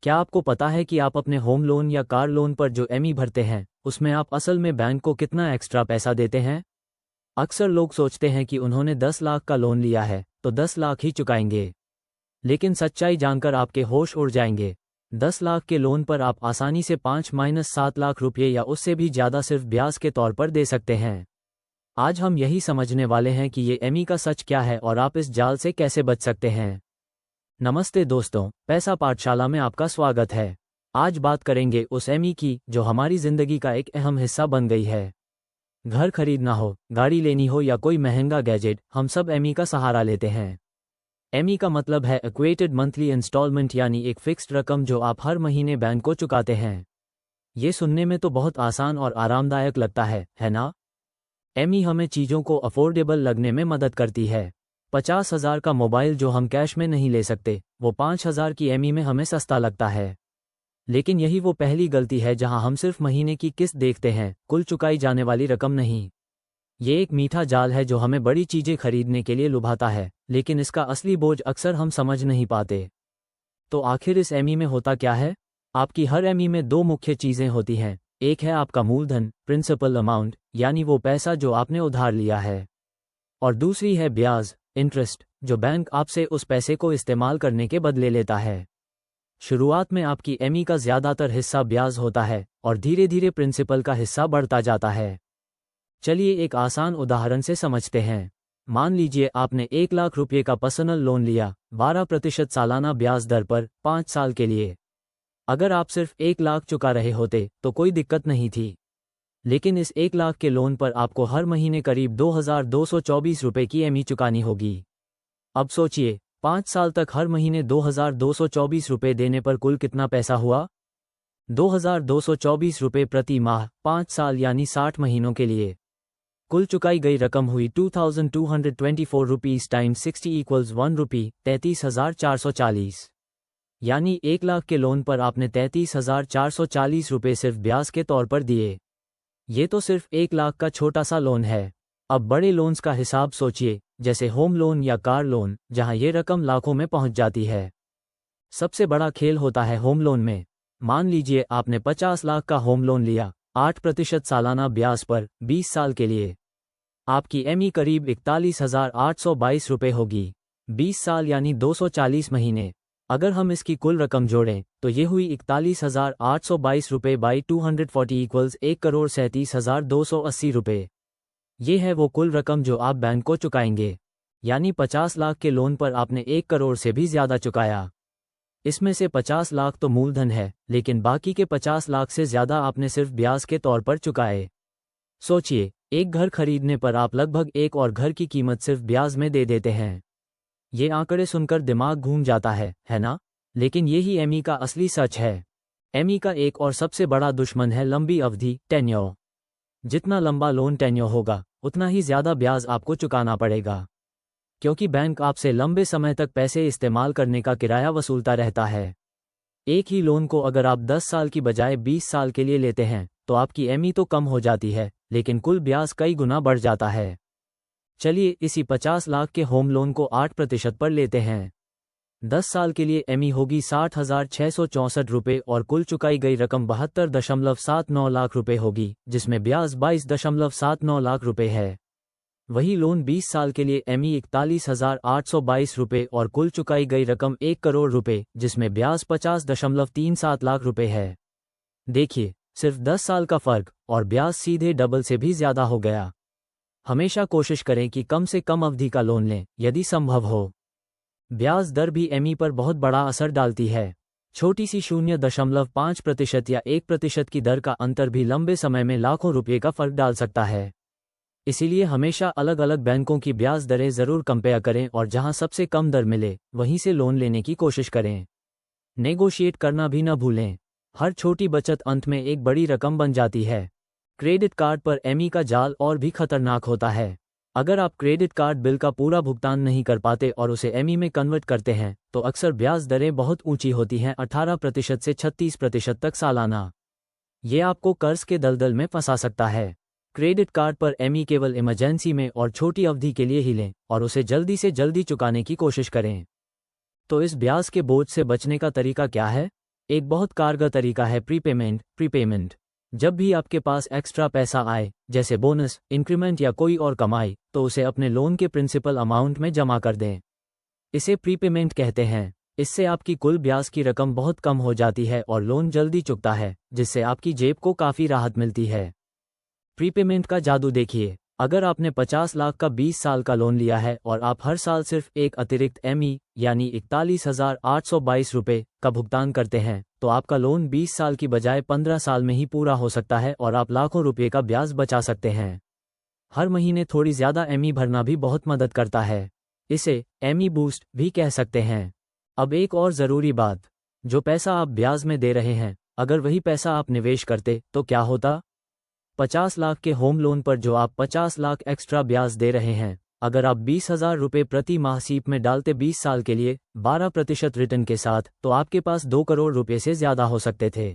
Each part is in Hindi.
क्या आपको पता है कि आप अपने होम लोन या कार लोन पर जो एमई भरते हैं उसमें आप असल में बैंक को कितना एक्स्ट्रा पैसा देते हैं? अक्सर लोग सोचते हैं कि उन्होंने 10 लाख का लोन लिया है तो 10 लाख ही चुकाएंगे। लेकिन सच्चाई जानकर आपके होश उड़ जाएंगे। 10 लाख के लोन पर आप आसानी से 5-7 लाख रुपये या उससे भी ज़्यादा सिर्फ ब्याज के तौर पर दे सकते हैं। आज हम यही समझने वाले हैं कि ये एमई का सच क्या है और आप इस जाल से कैसे बच सकते हैं। नमस्ते दोस्तों, पैसा पाठशाला में आपका स्वागत है। आज बात करेंगे उस एमई की जो हमारी जिंदगी का एक अहम हिस्सा बन गई है। घर खरीदना हो, गाड़ी लेनी हो या कोई महंगा गैजेट, हम सब एमई का सहारा लेते हैं। एमई का मतलब है इक्वेटेड मंथली इंस्टॉलमेंट, यानी एक फिक्स्ड रकम जो आप हर महीने बैंक को चुकाते हैं। ये सुनने में तो बहुत आसान और आरामदायक लगता है ना? एमई हमें चीज़ों को अफोर्डेबल लगने में मदद करती है। 50,000 का मोबाइल जो हम कैश में नहीं ले सकते, वो 5,000 की एमई में हमें सस्ता लगता है। लेकिन यही वो पहली गलती है जहां हम सिर्फ महीने की किस्त देखते हैं, कुल चुकाई जाने वाली रकम नहीं। ये एक मीठा जाल है जो हमें बड़ी चीज़ें खरीदने के लिए लुभाता है, लेकिन इसका असली बोझ अक्सर हम समझ नहीं पाते। तो आखिर इस एमई में होता क्या है? आपकी हर एमई में दो मुख्य चीज़ें होती हैं। एक है आपका मूलधन, प्रिंसिपल अमाउंट, यानी वो पैसा जो आपने उधार लिया है, और दूसरी है ब्याज, इंटरेस्ट, जो बैंक आपसे उस पैसे को इस्तेमाल करने के बदले लेता है। शुरुआत में आपकी एमई का ज़्यादातर हिस्सा ब्याज होता है और धीरे धीरे प्रिंसिपल का हिस्सा बढ़ता जाता है। चलिए एक आसान उदाहरण से समझते हैं। मान लीजिए आपने 1 लाख रुपये का पर्सनल लोन लिया, 12% सालाना ब्याज दर पर 5 साल के लिए। अगर आप सिर्फ 1 लाख चुका रहे होते तो कोई दिक्कत नहीं थी। लेकिन इस 1 लाख के लोन पर आपको हर महीने करीब 2,224 रुपये की एमई चुकानी होगी। अब सोचिए, 5 साल तक हर महीने 2,224 रुपये देने पर कुल कितना पैसा हुआ? 2,224 रुपये प्रति माह, 5 साल यानी 60 महीनों के लिए। कुल चुकाई गई रकम हुई 2,224 रुपीज़ टाइम्स 60 इक्वल्स 1 रुपी, 33,440। यानी 1 लाख के लोन पर आपने 33,440 रुपये सिर्फ ब्याज के तौर पर दिए। ये तो सिर्फ 1 लाख का छोटा सा लोन है। अब बड़े लोन्स का हिसाब सोचिए, जैसे होम लोन या कार लोन, जहां ये रकम लाखों में पहुंच जाती है। सबसे बड़ा खेल होता है होम लोन में। मान लीजिए आपने 50 लाख का होम लोन लिया, 8% सालाना ब्याज पर, 20 साल के लिए। आपकी एमई करीब 41,822 रुपये होगी। 20 साल यानी 240 महीने। अगर हम इसकी कुल रकम जोड़ें तो ये हुई 41,822 रुपये बाई 240 इक्वल्स 1,37,280 रुपये। ये है वो कुल रकम जो आप बैंक को चुकाएंगे। यानी 50 लाख के लोन पर आपने 1 करोड़ से भी ज़्यादा चुकाया। इसमें से 50 लाख तो मूलधन है, लेकिन बाकी के 50 लाख से ज़्यादा आपने सिर्फ ब्याज के तौर पर चुकाए। सोचिए, एक घर खरीदने पर आप लगभग एक और घर की कीमत सिर्फ ब्याज में दे देते हैं। ये आंकड़े सुनकर दिमाग घूम जाता है ना? लेकिन यही एमई का असली सच है। एमई का एक और सबसे बड़ा दुश्मन है लंबी अवधि, टेन्योर। जितना लंबा लोन टेन्योर होगा, उतना ही ज़्यादा ब्याज आपको चुकाना पड़ेगा, क्योंकि बैंक आपसे लंबे समय तक पैसे इस्तेमाल करने का किराया वसूलता रहता है। एक ही लोन को अगर आप 10 साल की बजाय 20 साल के लिए लेते हैं तो आपकी एमई तो कम हो जाती है, लेकिन कुल ब्याज कई गुना बढ़ जाता है। चलिए इसी 50 लाख के होम लोन को 8% पर लेते हैं। 10 साल के लिए एमई होगी 60,664 रुपये और कुल चुकाई गई रकम 72.79 लाख रुपये होगी, जिसमें ब्याज 22.79 लाख रुपये है। वही लोन 20 साल के लिए एमई 41,822 रुपये और कुल चुकाई गई रकम 1 करोड़ रुपये, जिसमें ब्याज 50.37 लाख रुपये है। देखिए, सिर्फ 10 साल का फर्क और ब्याज सीधे डबल से भी ज़्यादा हो गया। हमेशा कोशिश करें कि कम से कम अवधि का लोन लें, यदि संभव हो। ब्याज दर भी एमई पर बहुत बड़ा असर डालती है। छोटी सी 0.5% या 1% की दर का अंतर भी लंबे समय में लाखों रुपये का फर्क डाल सकता है। इसीलिए हमेशा अलग अलग बैंकों की ब्याज दरें ज़रूर कंपेयर करें और जहां सबसे कम दर मिले वहीं से लोन लेने की कोशिश करें। नेगोशिएट करना भी न भूलें। हर छोटी बचत अंत में एक बड़ी रकम बन जाती है। क्रेडिट कार्ड पर एमई का जाल और भी खतरनाक होता है। अगर आप क्रेडिट कार्ड बिल का पूरा भुगतान नहीं कर पाते और उसे एमई में कन्वर्ट करते हैं तो अक्सर ब्याज दरें बहुत ऊंची होती हैं, 18% से 36% तक सालाना। ये आपको कर्ज के दलदल में फंसा सकता है। क्रेडिट कार्ड पर एमई केवल इमरजेंसी में और छोटी अवधि के लिए ही लें और उसे जल्दी से जल्दी चुकाने की कोशिश करें। तो इस ब्याज के बोझ से बचने का तरीका क्या है? एक बहुत कारगर तरीका है प्रीपेमेंट। जब भी आपके पास एक्स्ट्रा पैसा आए, जैसे बोनस, इंक्रीमेंट या कोई और कमाई, तो उसे अपने लोन के प्रिंसिपल अमाउंट में जमा कर दें। इसे प्रीपेमेंट कहते हैं। इससे आपकी कुल ब्याज की रकम बहुत कम हो जाती है और लोन जल्दी चुकता है, जिससे आपकी जेब को काफ़ी राहत मिलती है। प्रीपेमेंट का जादू देखिए। अगर आपने 50 लाख का 20 साल का लोन लिया है और आप हर साल सिर्फ एक अतिरिक्त एमई यानी 41,822 रुपये का भुगतान करते हैं, तो आपका लोन 20 साल की बजाय 15 साल में ही पूरा हो सकता है और आप लाखों रुपये का ब्याज बचा सकते हैं। हर महीने थोड़ी ज़्यादा एमई भरना भी बहुत मदद करता है। इसे एमई बूस्ट भी कह सकते हैं। अब एक और ज़रूरी बात, जो पैसा आप ब्याज में दे रहे हैं, अगर वही पैसा आप निवेश करते तो क्या होता? 50 लाख के होम लोन पर जो आप 50 लाख एक्स्ट्रा ब्याज दे रहे हैं, अगर आप 20,000 रुपये प्रति माह सीप में डालते 20 साल के लिए 12% रिटर्न के साथ, तो आपके पास 2 करोड़ रुपये से ज़्यादा हो सकते थे।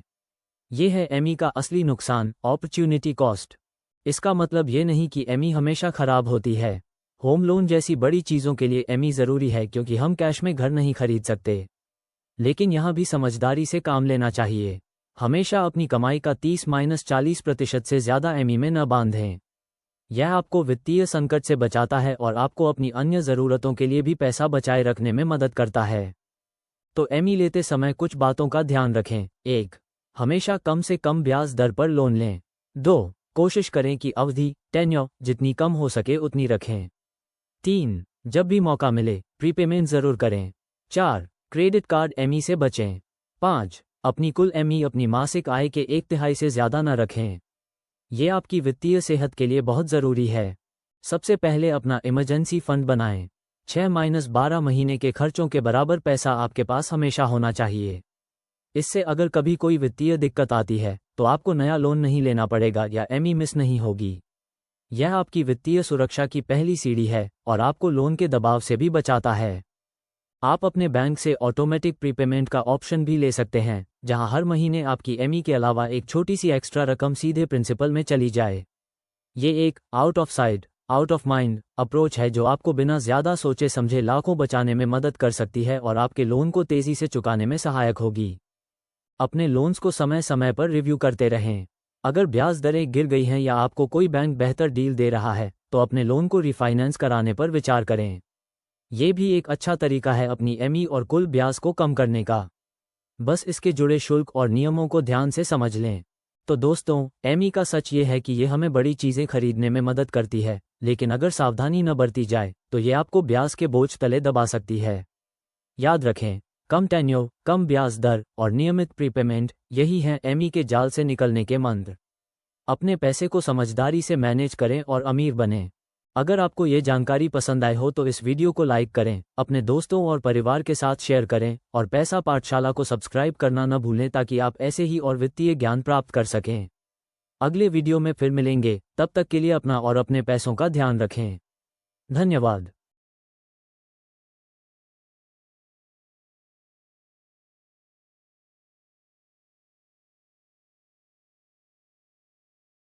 ये है एमई का असली नुकसान, अपॉर्चुनिटी कॉस्ट। इसका मतलब ये नहीं कि एमई हमेशा खराब होती है। होम लोन जैसी बड़ी चीज़ों के लिए एमई ज़रूरी है, क्योंकि हम कैश में घर नहीं खरीद सकते। लेकिन यहाँ भी समझदारी से काम लेना चाहिए। हमेशा अपनी कमाई का 30-40% से ज़्यादा एमई में न बांधें। यह आपको वित्तीय संकट से बचाता है और आपको अपनी अन्य ज़रूरतों के लिए भी पैसा बचाए रखने में मदद करता है। तो एमई लेते समय कुछ बातों का ध्यान रखें। 1. हमेशा कम से कम ब्याज दर पर लोन लें। 2. कोशिश करें कि अवधि टेन्योर जितनी कम हो सके उतनी रखें। 3. जब भी मौका मिले प्रीपेमेंट ज़रूर करें। 4. क्रेडिट कार्ड एमई से बचें। 5. अपनी कुल एमई अपनी मासिक आय के 1/3 से ज़्यादा न रखें। ये आपकी वित्तीय सेहत के लिए बहुत ज़रूरी है। सबसे पहले अपना इमरजेंसी फंड बनाएं। 6-12 महीने के खर्चों के बराबर पैसा आपके पास हमेशा होना चाहिए। इससे अगर कभी कोई वित्तीय दिक्कत आती है, तो आपको नया लोन नहीं लेना पड़ेगा या एमई मिस नहीं होगी। यह आपकी वित्तीय सुरक्षा की पहली सीढ़ी है और आपको लोन के दबाव से भी बचाता है। आप अपने बैंक से ऑटोमेटिक प्रीपेमेंट का ऑप्शन भी ले सकते हैं, जहां हर महीने आपकी एमई के अलावा एक छोटी सी एक्स्ट्रा रकम सीधे प्रिंसिपल में चली जाए। ये एक out of sight out of mind approach है, जो आपको बिना ज़्यादा सोचे समझे लाखों बचाने में मदद कर सकती है और आपके लोन को तेज़ी से चुकाने में सहायक होगी। अपने लोन्स को समय समय पर रिव्यू करते रहें। अगर ब्याज दरें गिर गई हैं या आपको कोई बैंक बेहतर डील दे रहा है, तो अपने लोन को रिफाइनेंस कराने पर विचार करें। ये भी एक अच्छा तरीका है अपनी एमई और कुल ब्याज को कम करने का। बस इसके जुड़े शुल्क और नियमों को ध्यान से समझ लें। तो दोस्तों, एमई का सच ये है कि ये हमें बड़ी चीज़ें खरीदने में मदद करती है, लेकिन अगर सावधानी न बरती जाए तो ये आपको ब्याज के बोझ तले दबा सकती है। याद रखें, कम टेन्योर, कम ब्याज दर और नियमित प्रीपेमेंट, यही हैं एमई के जाल से निकलने के मंत्र। अपने पैसे को समझदारी से मैनेज करें और अमीर बनें। अगर आपको ये जानकारी पसंद आए हो तो इस वीडियो को लाइक करें, अपने दोस्तों और परिवार के साथ शेयर करें और पैसा पाठशाला को सब्सक्राइब करना न भूलें, ताकि आप ऐसे ही और वित्तीय ज्ञान प्राप्त कर सकें। अगले वीडियो में फिर मिलेंगे, तब तक के लिए अपना और अपने पैसों का ध्यान रखें। धन्यवाद।